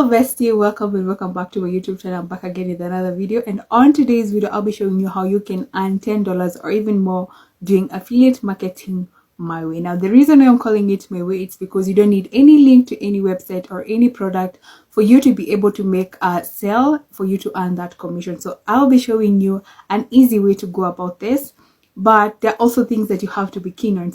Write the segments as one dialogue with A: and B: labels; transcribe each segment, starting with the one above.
A: Hello bestie, welcome and welcome back to my YouTube channel. I'm back again with another video, and on today's video I'll be showing you how you can earn $10 or even more doing affiliate marketing my way. Now the reason why I'm calling it my way, it's because you don't need any link to any website or any product for you to be able to make a sale, for you to earn that commission. So I'll be showing you an easy way to go about this, but there are also things that you have to be keen on.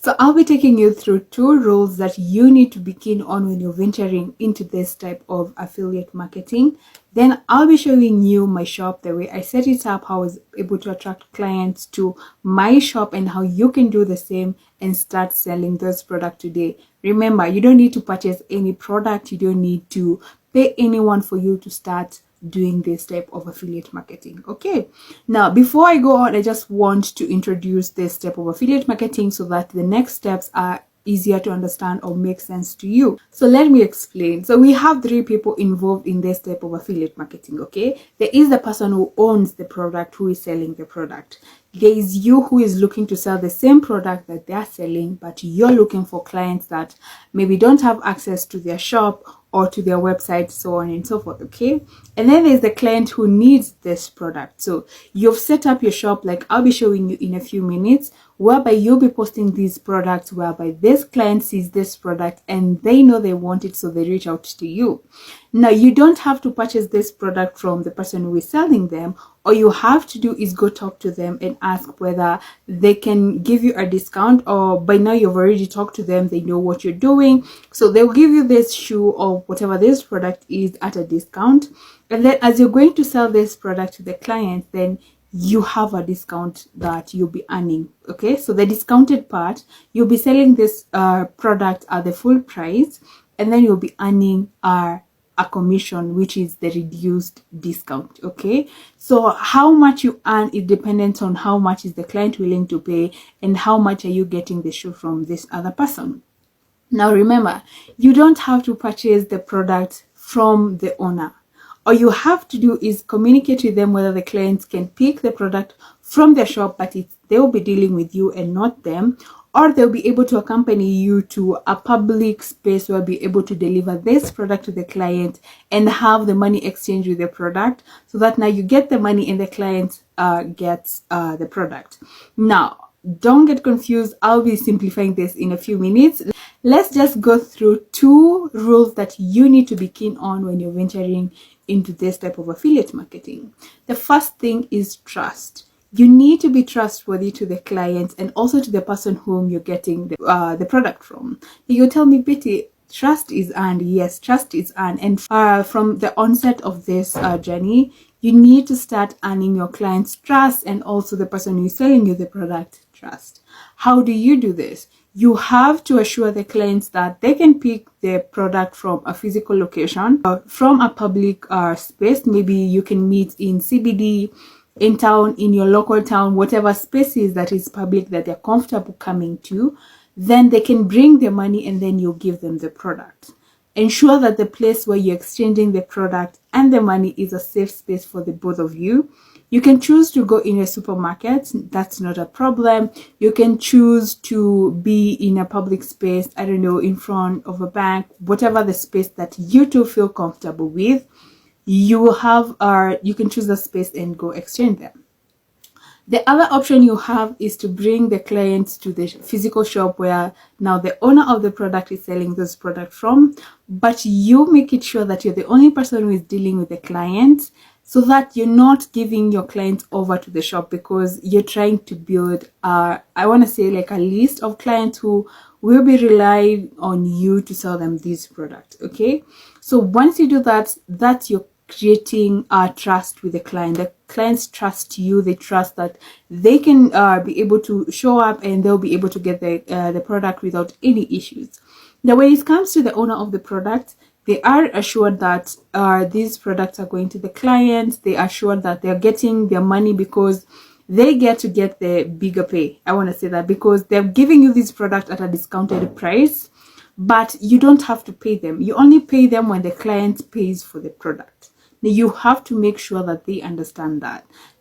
A: So I'll be taking you through 2 rules that you need to be keen on when you're venturing into this type of affiliate marketing. Then I'll be showing you my shop, the way I set it up, how I was able to attract clients to my shop, and how you can do the same and start selling those products today. Remember, you don't need to purchase any product. You don't need to pay anyone for you to start doing this type of affiliate marketing. Okay, now before I go on, I just want to introduce this type of affiliate marketing so that the next steps are easier to understand or make sense to you. So let me explain. So we have 3 people involved in this type of affiliate marketing. Okay, there is the person who owns the product, who is selling the product. There is you, who is looking to sell the same product that they're selling, but you're looking for clients that maybe don't have access to their shop or to their website, so on and so forth. Okay, and then there's the client who needs this product. So you've set up your shop, like I'll be showing you in a few minutes, whereby you'll be posting these products, whereby this client sees this product and they know they want it, so they reach out to you. Now you don't have to purchase this product from the person who is selling them. All you have to do is go talk to them and ask whether they can give you a discount, or by now you've already talked to them, they know what you're doing, so they'll give you this shoe or whatever this product is at a discount. And then as you're going to sell this product to the client, then you have a discount that you'll be earning. Okay, so the discounted part, you'll be selling this product at the full price, and then you'll be earning a commission, which is the reduced discount. Okay, so how much you earn is dependent on how much is the client willing to pay and how much are you getting the shoe from this other person. Now remember, you don't have to purchase the product from the owner. All you have to do is communicate with them whether the clients can pick the product from their shop, but they'll be dealing with you and not them, or they'll be able to accompany you to a public space where be able to deliver this product to the client and have the money exchange with the product, so that now you get the money and the client gets the product. Now don't get confused, I'll be simplifying this in a few minutes. Let's just go through 2 rules that you need to be keen on when you're venturing into this type of affiliate marketing. The first thing is trust. You need to be trustworthy to the clients and also to the person whom you're getting the product from. You tell me, Betty, trust is earned. Yes, trust is earned. And from the onset of this journey, you need to start earning your clients' trust and also the person who is selling you the product trust. How do you do this? You have to assure the clients that they can pick the product from a physical location or from a public space. Maybe you can meet in CBD, in town, in your local town, whatever spaces that is public that they're comfortable coming to. Then they can bring their money and then you give them the product. Ensure that the place where you're exchanging the product and the money is a safe space for the both of you. You can choose to go in a supermarket, that's not a problem. You can choose to be in a public space, I don't know, in front of a bank, whatever the space that you two feel comfortable with. You can choose the space and go exchange them. The other option you have is to bring the clients to the physical shop where now the owner of the product is selling this product from, but you make it sure that you're the only person who is dealing with the client, so that you're not giving your clients over to the shop, because you're trying to build I want to say like a list of clients who will be relying on you to sell them these products. Okay, so once you do that, that's your creating trust with the client. The clients trust you. They trust that they can be able to show up and they'll be able to get the product without any issues. Now when it comes to the owner of the product, they are assured that these products are going to the clients. They are sure that they're getting their money because they get to get the bigger pay. I want to say that because they're giving you this product at a discounted price, but you don't have to pay them. You only pay them when the client pays for the product. Now you have to make sure that they understand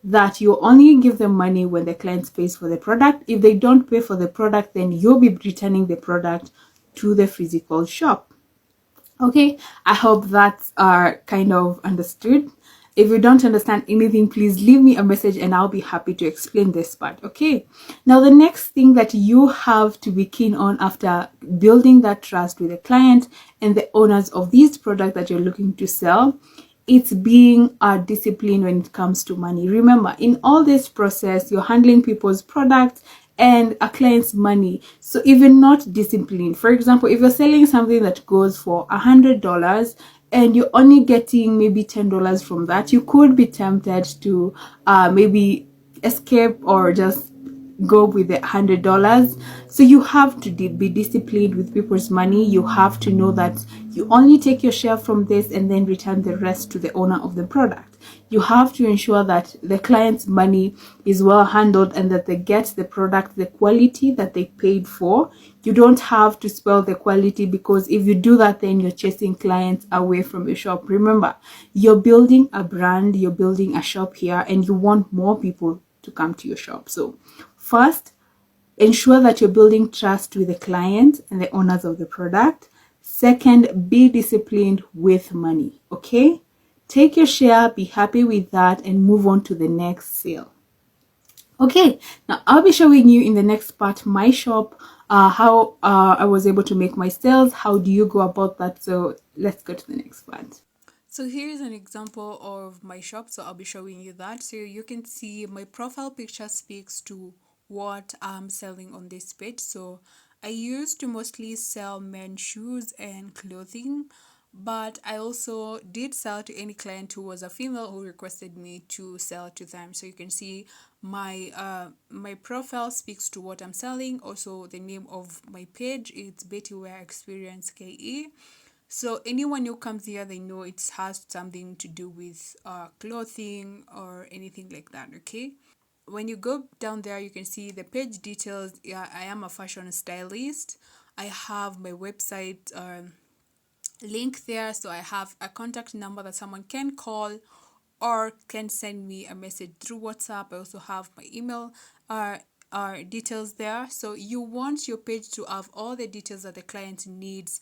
A: that you only give them money when the client pays for the product. If they don't pay for the product, then you'll be returning the product to the physical shop. Okay, I hope that's kind of understood. If you don't understand anything, please leave me a message and I'll be happy to explain this part. Okay, now the next thing that you have to be keen on after building that trust with the client and the owners of these products that you're looking to sell, it's being disciplined when it comes to money. Remember, in all this process, you're handling people's products and a client's money. So if you're not disciplined, for example, if you're selling something that goes for $100 and you're only getting maybe $10 from that, you could be tempted to maybe escape or just go with the $100. So you have to be disciplined with people's money. You have to know that you only take your share from this and then return the rest to the owner of the product. You have to ensure that the client's money is well handled and that they get the product, the quality that they paid for. You don't have to spoil the quality, because if you do that, then you're chasing clients away from your shop. Remember, you're building a brand, you're building a shop here, and you want more people to come to your shop. So first, ensure that you're building trust with the client and the owners of the product. Second, be disciplined with money. Okay, take your share, be happy with that, and move on to the next sale. Okay, now I'll be showing you in the next part my shop, how I was able to make my sales. How do you go about that? So let's go to the next part. So here's an example of my shop. So I'll be showing you that. So you can see my profile picture speaks to what I'm selling on this page. So I used to mostly sell men's shoes and clothing, but I also did sell to any client who was a female who requested me to sell to them. So you can see my profile speaks to what I'm selling. Also, the name of my page, it's Betty Wear Experience KE. So anyone who comes here, they know it has something to do with clothing or anything like that. Okay. When you go down there, you can see the page details. Yeah, I am a fashion stylist. I have my website link there, so I have a contact number that someone can call or can send me a message through WhatsApp. I also have my email details there. So you want your page to have all the details that the client needs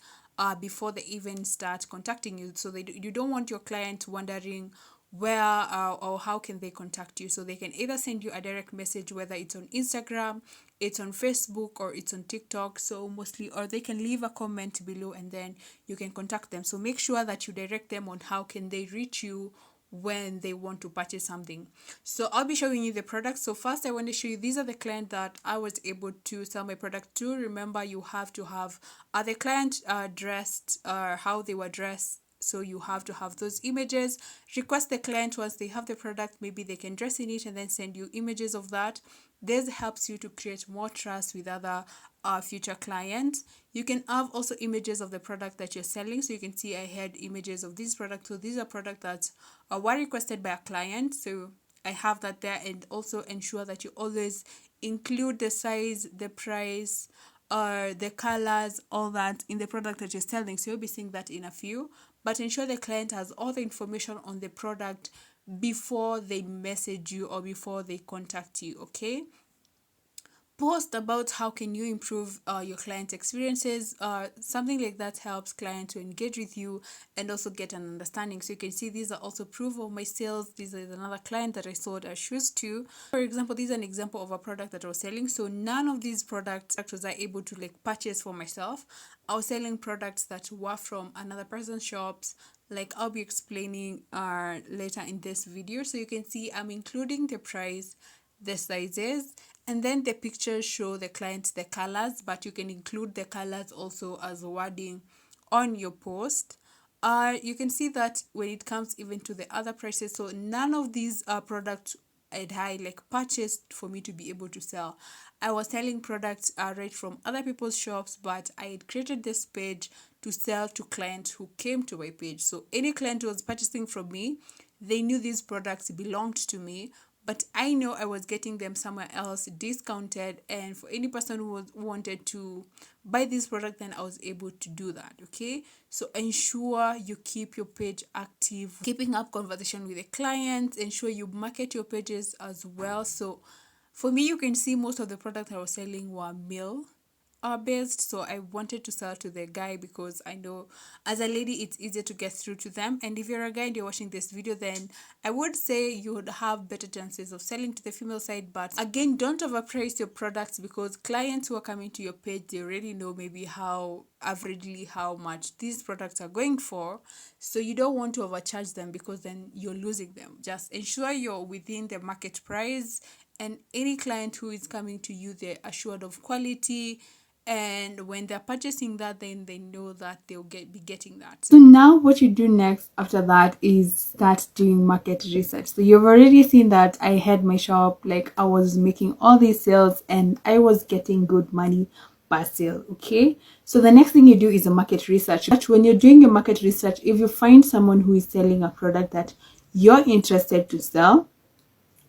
A: before they even start contacting you. So you don't want your client wondering where or how can they contact you. So they can either send you a direct message, whether it's on Instagram, it's on Facebook, or it's on TikTok. So mostly, or they can leave a comment below and then you can contact them. So make sure that you direct them on how can they reach you when they want to purchase something. So I'll be showing you the products. So first I want to show you, these are the clients that I was able to sell my product to. Remember, you have to have the client dressed how they were dressed. So you have to have those images. Request the client once they have the product, maybe they can dress in it and then send you images of that. This helps you to create more trust with other future clients. You can have also images of the product that you're selling. So you can see I had images of these products. So these are products that were requested by a client. So I have that there, and also ensure that you always include the size, the price, the colors, all that in the product that you're selling. So you'll be seeing that in a few, but ensure the client has all the information on the product before they message you or before they contact you. Okay, post about how can you improve your client experiences. Something like that helps client to engage with you and also get an understanding. So you can see these are also proof of my sales. This is another client that I sold shoes to. For example, this is an example of a product that I was selling. So none of these products was I able to like purchase for myself. I was selling products that were from another person's shops, like I'll be explaining later in this video. So you can see I'm including the price, the sizes, and then the pictures show the client the colors, but you can include the colors also as wording on your post. You can see that when it comes even to the other prices, so none of these products I like purchased for me to be able to sell. I was selling products right from other people's shops, but I had created this page to sell to clients who came to my page. So any client who was purchasing from me, they knew these products belonged to me, but I know I was getting them somewhere else discounted. And for any person who wanted to buy this product, then I was able to do that. Okay, so ensure you keep your page active, keeping up conversation with the clients. Ensure you market your pages as well. So for me, you can see most of the products I was selling were male based, so I wanted to sell to the guy because I know as a lady it's easier to get through to them. And if you're a guy and you're watching this video, then I would say you would have better chances of selling to the female side. But again, don't overprice your products, because clients who are coming to your page, they already know maybe how averagely how much these products are going for. So you don't want to overcharge them, because then you're losing them. Just ensure you're within the market price, and any client who is coming to you, they're assured of quality, and when they're purchasing that, then they know that they'll be getting that. So now what you do next after that is start doing market research. So you've already seen that I had my shop, like I was making all these sales and I was getting good money per sale. Okay, so the next thing you do is a market research. When you're doing your market research, if you find someone who is selling a product that you're interested to sell,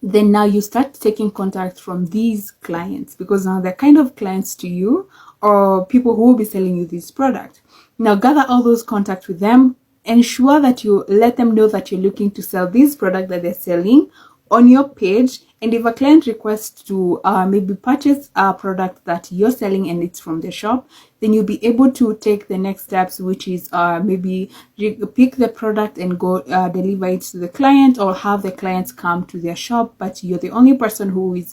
A: then now you start taking contact from these clients, because now they're kind of clients to you, or people who will be selling you this product. Now gather all those contacts with them, ensure that you let them know that you're looking to sell this product that they're selling on your page. And if a client requests to maybe purchase a product that you're selling and it's from the shop, then you'll be able to take the next steps, which is maybe pick the product and go deliver it to the client, or have the clients come to their shop, but you're the only person who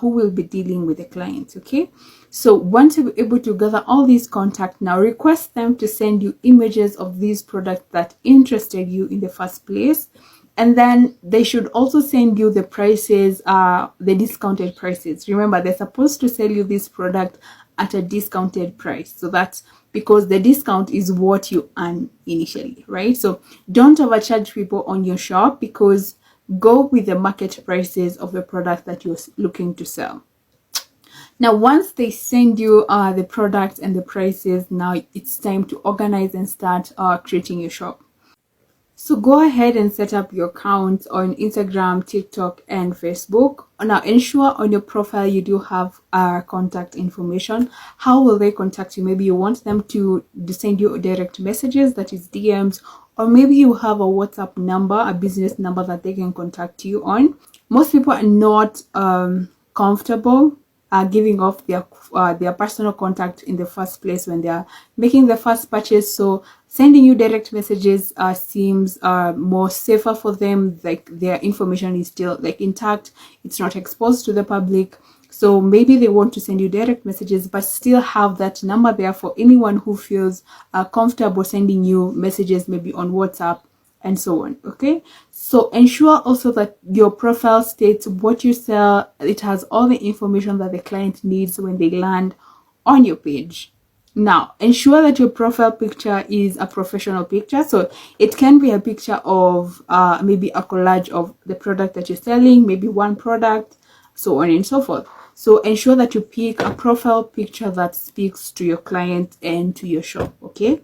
A: will be dealing with the client. Okay, so once you're able to gather all these contacts, now request them to send you images of these products that interested you in the first place. And then they should also send you the prices, the discounted prices. Remember, they're supposed to sell you this product at a discounted price. So that's because the discount is what you earn initially, right? So don't overcharge people on your shop, because go with the market prices of the product that you're looking to sell. Now, once they send you the products and the prices, now it's time to organize and start creating your shop. So go ahead and set up your account on Instagram, TikTok, and Facebook. Now ensure on your profile you do have contact information. How will they contact you? Maybe you want them to send you direct messages, that is DMs, or maybe you have a WhatsApp number, a business number that they can contact you on. Most people are not comfortable giving off their personal contact in the first place when they are making the first purchase. So sending you direct messages seems more safer for them. Like their information is still like intact, it's not exposed to the public. So maybe they want to send you direct messages, but still have that number there for anyone who feels comfortable sending you messages, maybe on WhatsApp and so on. Okay, so ensure also that your profile states what you sell. It has all the information that the client needs when they land on your page. Now ensure that your profile picture is a professional picture. So it can be a picture of maybe a collage of the product that you're selling, maybe one product, so on and so forth. So ensure that you pick a profile picture that speaks to your client and to your shop. Okay,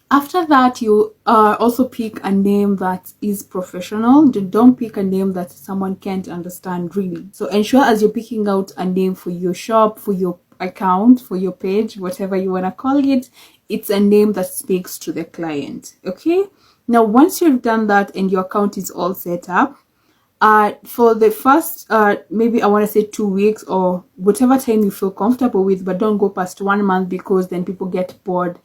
A: after that, you also pick a name that is professional. Don't pick a name that someone can't understand, really. So ensure as you're picking out a name for your shop, for your account, for your page, whatever you want to call it, it's a name that speaks to the client. Okay, now once you've done that and your account is all set up, for the first maybe I want to say 2 weeks, or whatever time you feel comfortable with, but don't go past 1 month, because then people get bored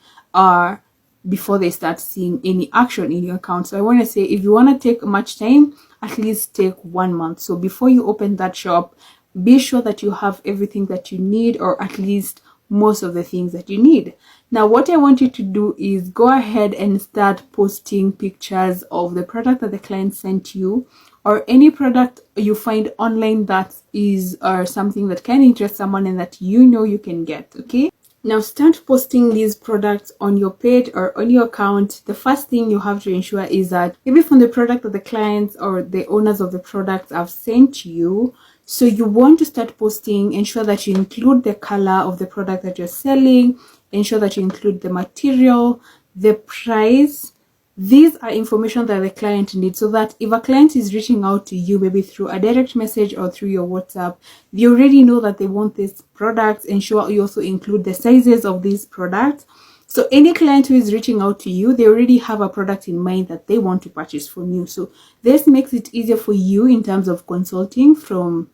A: before they start seeing any action in your account. So I want to say, if you want to take much time, at least take 1 month. So before you open that shop, be sure that you have everything that you need, or at least most of the things that you need. Now what I want you to do is go ahead and start posting pictures of the product that the client sent you, or any product you find online that is something that can interest someone and that you know you can get. Okay, now start posting these products on your page or on your account. The first thing you have to ensure is that maybe from the product that the clients or the owners of the products have sent you, so you want to start posting, ensure that you include the color of the product that you're selling, ensure that you include the material, the price. These are information that the client needs, so that if a client is reaching out to you, maybe through a direct message or through your WhatsApp, they already know that they want these products. Ensure you also include the sizes of these products. So any client who is reaching out to you, they already have a product in mind that they want to purchase from you. So this makes it easier for you in terms of consulting from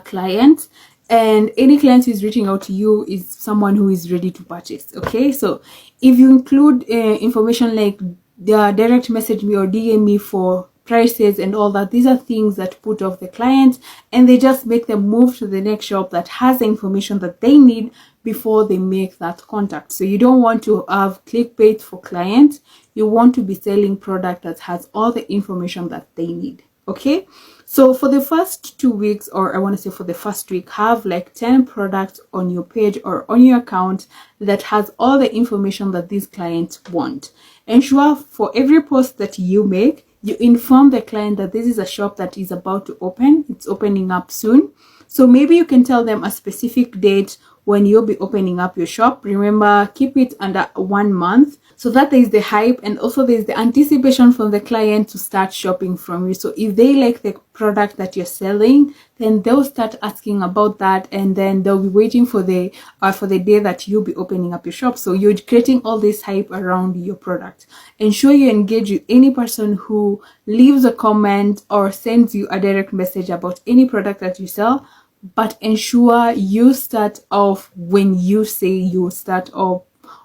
A: clients, and any client who is reaching out to you is someone who is ready to purchase. Okay, so if you include information like the direct message me or DM me for prices and all that, these are things that put off the client and they just make them move to the next shop that has the information that they need before they make that contact. So you don't want to have clickbait for clients. You want to be selling product that has all the information that they need. Okay, so for the first 2 weeks, or I want to say for the first week, have like 10 products on your page or on your account that has all the information that these clients want. Ensure for every post that you make, you inform the client that this is a shop that is about to open. It's opening up soon. So maybe you can tell them a specific date when you'll be opening up your shop. Remember, keep it under 1 month so that there is the hype and also there's the anticipation from the client to start shopping from you. So if they like the product that you're selling, then they'll start asking about that, and then they'll be waiting for the day that you'll be opening up your shop. So you're creating all this hype around your product. Ensure you engage with any person who leaves a comment or sends you a direct message about any product that you sell, but ensure you start off when you say you start off,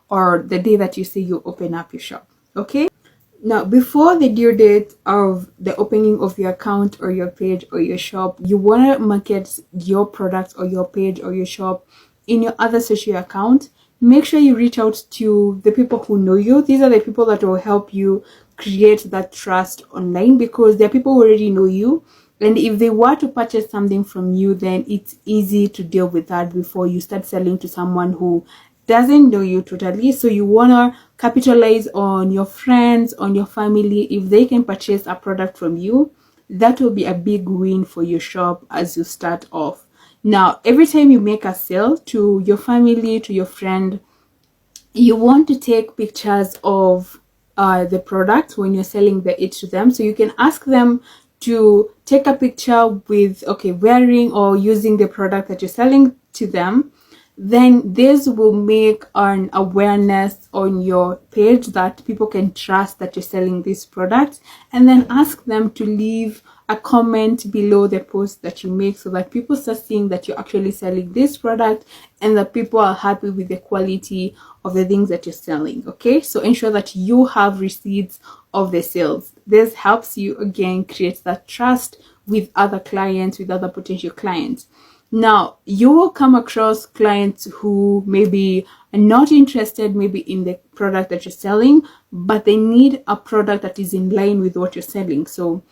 A: or the day that you say you open up your shop. Okay, now before the due date of the opening of your account or your page or your shop, you want to market your product or your page or your shop in your other social account. Make sure you reach out to the people who know you. These are the people that will help you create that trust online, because they're people who already know you. And if they were to purchase something from you, then it's easy to deal with that before you start selling to someone who doesn't know you totally. So you want to capitalize on your friends, on your family. If they can purchase a product from you, that will be a big win for your shop as you start off. Now, every time you make a sale to your family, to your friend, you want to take pictures of the product when you're selling it to them. So you can ask them to take a picture with wearing or using the product that you're selling to them. Then this will make an awareness on your page that people can trust that you're selling this product, and then ask them to leave a comment below the post that you make so that people start seeing that you're actually selling this product and that people are happy with the quality of the things that you're selling. Okay, so ensure that you have receipts of the sales. This helps you again create that trust with other clients, with other potential clients. Now, you will come across clients who maybe are not interested maybe in the product that you're selling, but they need a product that is in line with what you're selling. So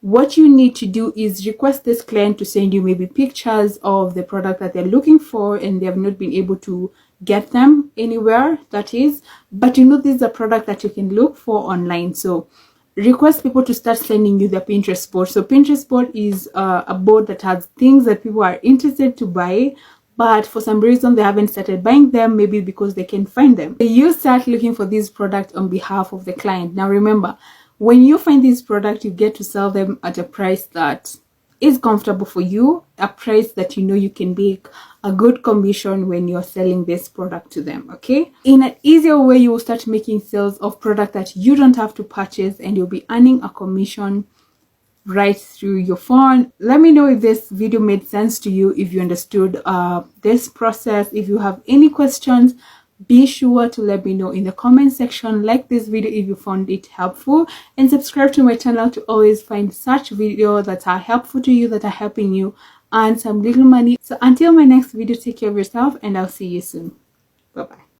A: what you need to do is request this client to send you maybe pictures of the product that they're looking for and they have not been able to get them anywhere, that is, but you know this is a product that you can look for online. So request people to start sending you their Pinterest board. So Pinterest board is a board that has things that people are interested to buy, but for some reason they haven't started buying them, maybe because they can't find them. You start looking for these products on behalf of the client. Now remember, when you find these products, you get to sell them at a price that is comfortable for you, a price that you know you can make a good commission when you're selling this product to them. Okay, in an easier way, you will start making sales of product that you don't have to purchase, and you'll be earning a commission right through your phone. Let me know if this video made sense to you, if you understood this process. If you have any questions, be sure to let me know in the comment section. Like this video if you found it helpful, and subscribe to my channel to always find such videos that are helpful to you, that are helping you earn some little money. So until my next video, take care of yourself and I'll see you soon. Bye bye.